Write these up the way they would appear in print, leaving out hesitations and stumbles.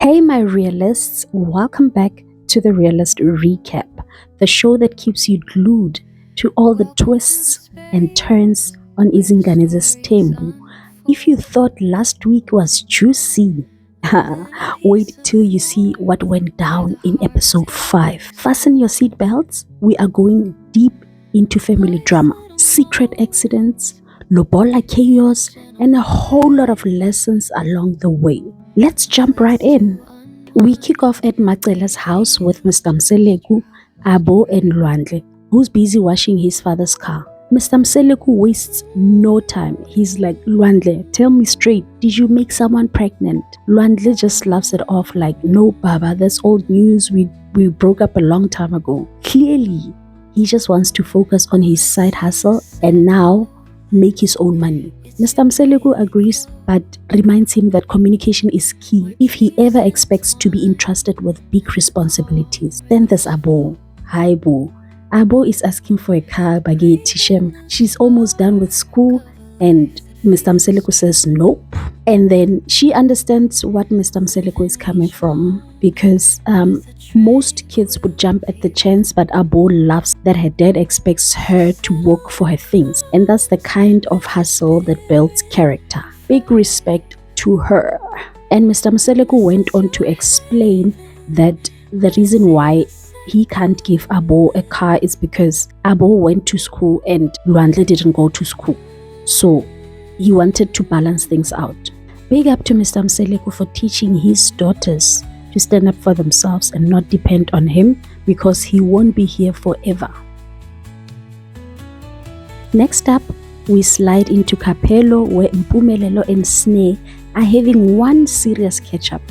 Hey, my realists, welcome back to the Realist Recap, the show that keeps you glued to all the twists and turns on Izingane Zes'thembu. If you thought last week was juicy, wait till you see what went down in episode 5. Fasten your seatbelts, we are going deep into family drama, secret accidents, lobola chaos, and a whole lot of lessons along the way. Let's jump right in. We kick off at Macela's house with Mr. Mseleku, Abo, and Lwandle, who's busy washing his father's car. Mr. Mseleku wastes no time. He's like, Lwandle, tell me straight, did you make someone pregnant? Lwandle just laughs it off like, no, Baba, that's old news. We broke up a long time ago. Clearly, he just wants to focus on his side hustle and now make his own money. Mr. Mseleku agrees but reminds him that communication is key if he ever expects to be entrusted with big responsibilities. Then there's Abo. Hi, Bo. Abo is asking for a car baguette Tishem. She's almost done with school and Mr. Mseleku says nope. And then she understands what Mr. Mseleku is coming from because most kids would jump at the chance, but Abo loves that her dad expects her to work for her things. And that's the kind of hustle that builds character. Big respect to her. And Mr. Mseleku went on to explain that the reason why he can't give Abo a car is because Abo went to school and Lwandle didn't go to school. So he wanted to balance things out. Big up to Mr. Mseleku for teaching his daughters to stand up for themselves and not depend on him because he won't be here forever. Next up, we slide into Capello where Mpumelelo and Snare are having one serious catch-up.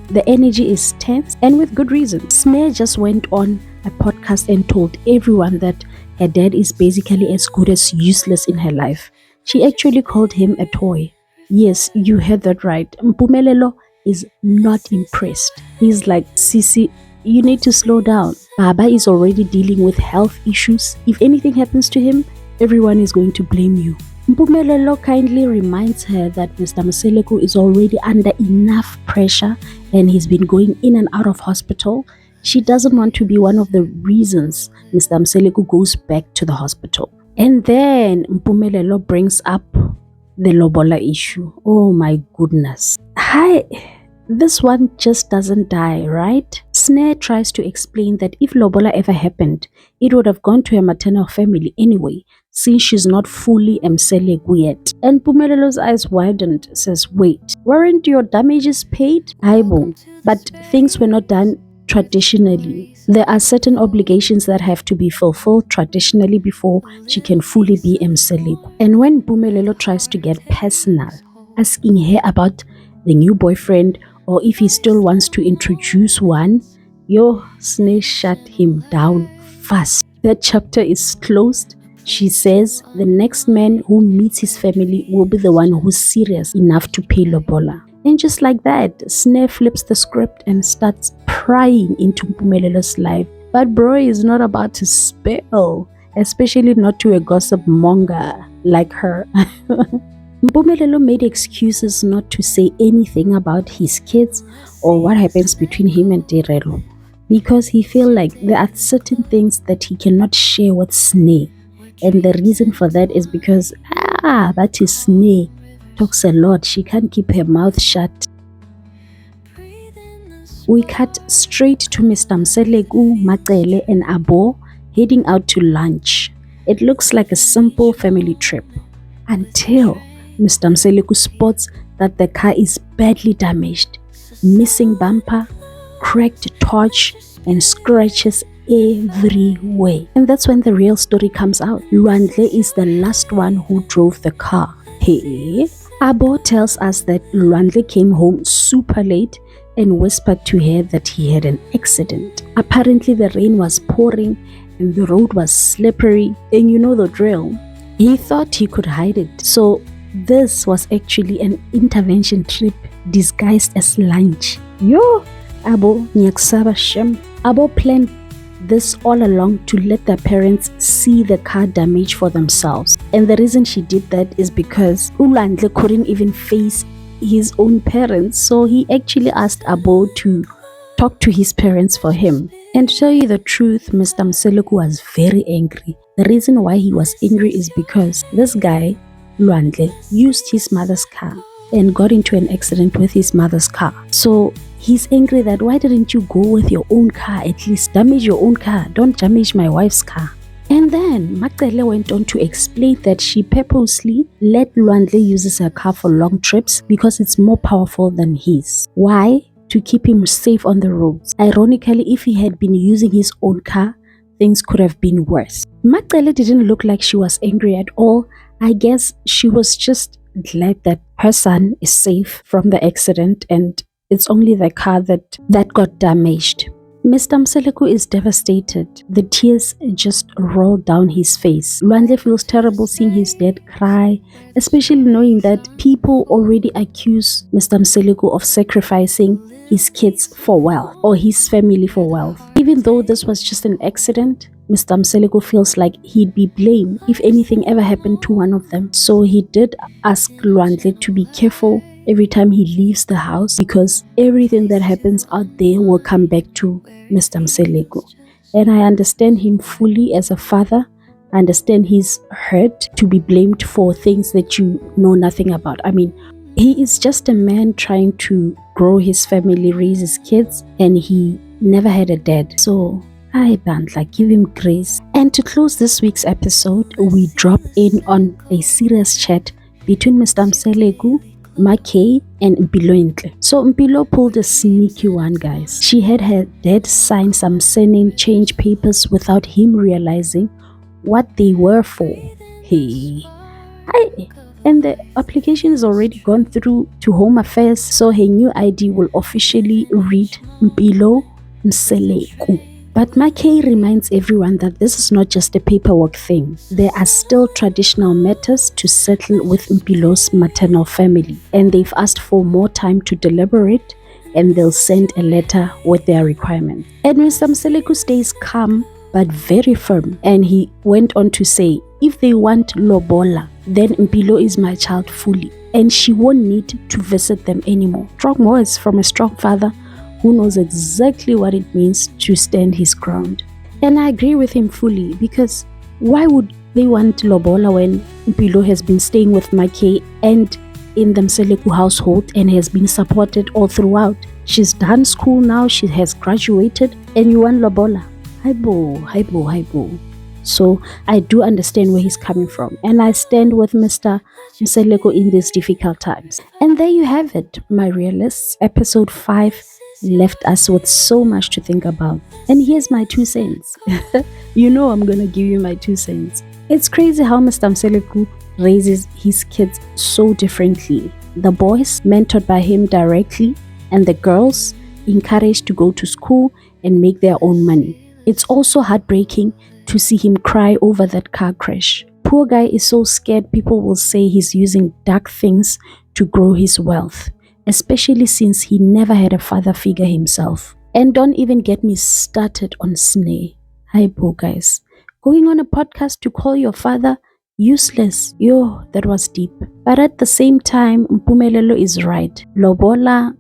The energy is tense and with good reason. Snare just went on a podcast and told everyone that her dad is basically as good as useless in her life. She actually called him a toy. Yes, you heard that right. Mpumelelo is not impressed. He's like, Sisi, you need to slow down. Baba is already dealing with health issues. If anything happens to him, everyone is going to blame you. Mpumelelo kindly reminds her that Mr. Mseleku is already under enough pressure and he's been going in and out of hospital. She doesn't want to be one of the reasons Mr. Mseleku goes back to the hospital. And then Mpumelelo brings up the lobola issue. Oh my goodness. Hi, this one just doesn't die, right? Snare tries to explain that if lobola ever happened, it would have gone to her maternal family anyway, since she's not fully Mseleku yet. And Mpumelelo's eyes widened, says, wait, weren't your damages paid? Aibo, but things were not done traditionally. There are certain obligations that have to be fulfilled traditionally before she can fully be Mseleku. And when Mpumelelo tries to get personal, asking her about the new boyfriend or if he still wants to introduce one, Snare shut him down fast. That chapter is closed. She says the next man who meets his family will be the one who's serious enough to pay lobola. And just like that, Snare flips the script and starts prying into Mpumelela's life. But bro is not about to spill, especially not to a gossip monger like her. Mpumelelo made excuses not to say anything about his kids or what happens between him and Terelo because he feels like there are certain things that he cannot share with Snare. And the reason for that is because, that is Snare. Talks a lot, she can't keep her mouth shut. We cut straight to Mr. Mseleku, Macele and Abo heading out to lunch. It looks like a simple family trip until Mr. Mseleku spots that the car is badly damaged, missing bumper, cracked torch and scratches everywhere. And that's when the real story comes out. Lwandle is the last one who drove the car. Hey, Abo tells us that Lwandle came home super late and whispered to her that he had an accident. Apparently the rain was pouring and the road was slippery, and you know the drill. He thought he could hide it. So this was actually an intervention trip disguised as lunch. Abo nyaksaba shem. Abo planned this all along to let their parents see the car damage for themselves. And the reason she did that is because Lwandle couldn't even face his own parents, so he actually asked Abo to talk to his parents for him. And to tell you the truth, Mr. Mseleku was very angry. The reason why he was angry is because this guy, Lwandle, used his mother's car and got into an accident with his mother's car. So he's angry that why didn't you go with your own car? At least damage your own car. Don't damage my wife's car. And then Makele went on to explain that she purposely let Lwandle use her car for long trips because it's more powerful than his. Why? To keep him safe on the roads. Ironically, if he had been using his own car, things could have been worse. Makele didn't look like she was angry at all. I guess she was just glad that her son is safe from the accident and it's only the car that got damaged. Mr. Mseleku is devastated. The tears just roll down his face. Lwandle feels terrible seeing his dad cry, especially knowing that people already accuse Mr. Mseleku of sacrificing his kids for wealth or his family for wealth. Even though this was just an accident, Mr. Mseleku feels like he'd be blamed if anything ever happened to one of them. So he did ask Lwandle to be careful every time he leaves the house because everything that happens out there will come back to Mr. Mseleku. And I understand him fully as a father. I understand he's hurt to be blamed for things that you know nothing about. I mean, he is just a man trying to grow his family, raise his kids, and he never had a dad. So I Bandla, give him grace. And to close this week's episode, we drop in on a serious chat between Mr. Mseleku, Makei, and Mpilo. So Mpilo pulled a sneaky one, guys. She had her dad sign some surname change papers without him realizing what they were for. And the application is already gone through to Home Affairs, so her new ID will officially read Mpilo Mseleku. But Makei reminds everyone that this is not just a paperwork thing. There are still traditional matters to settle with Mpilo's maternal family, and they've asked for more time to deliberate, and they'll send a letter with their requirements. And Mr. Mseleku stays calm but very firm, and he went on to say, if they want lobola, then Mpilo is my child fully, and she won't need to visit them anymore. Strong words from a strong father who knows exactly what it means to stand his ground. And I agree with him fully, because why would they want lobola when Mpilo has been staying with Makei and in the Mseleku household and has been supported all throughout? She's done school now, she has graduated, and you want lobola? Haibo. So I do understand where he's coming from, and I stand with Mr. Mseleku in these difficult times. And there you have it, my realists. Episode 5 left us with so much to think about. And here's my 2 cents. You know I'm gonna give you my 2 cents. It's crazy how Mr. Mseleku raises his kids so differently. The boys mentored by him directly, and the girls encouraged to go to school and make their own money. It's also heartbreaking to see him cry over that car crash. Poor guy is so scared people will say he's using dark things to grow his wealth, especially since he never had a father figure himself. And don't even get me started on Snare. Hi, poor guys. Going on a podcast to call your father useless. Yo, that was deep. But at the same time, Mpumelelo is right. Lobola,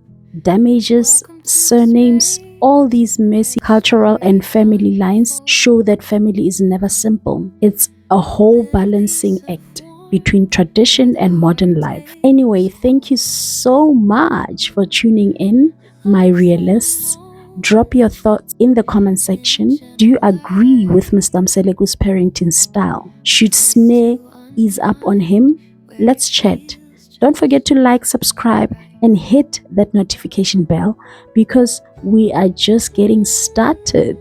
damages, surnames, all these messy cultural and family lines show that family is never simple. It's a whole balancing act between tradition and modern life. Anyway, thank you so much for tuning in, my realists. Drop your thoughts in the comment section. Do you agree with Mr. Mseleku's parenting style? Should Snare ease up on him? Let's chat. Don't forget to like, subscribe, and hit that notification bell, because we are just getting started.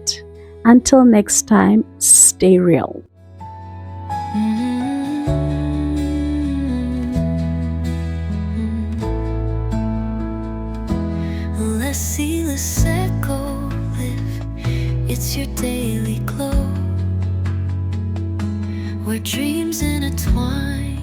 Until next time, stay real. Let's see the circle live. It's your daily glow, where dreams intertwine.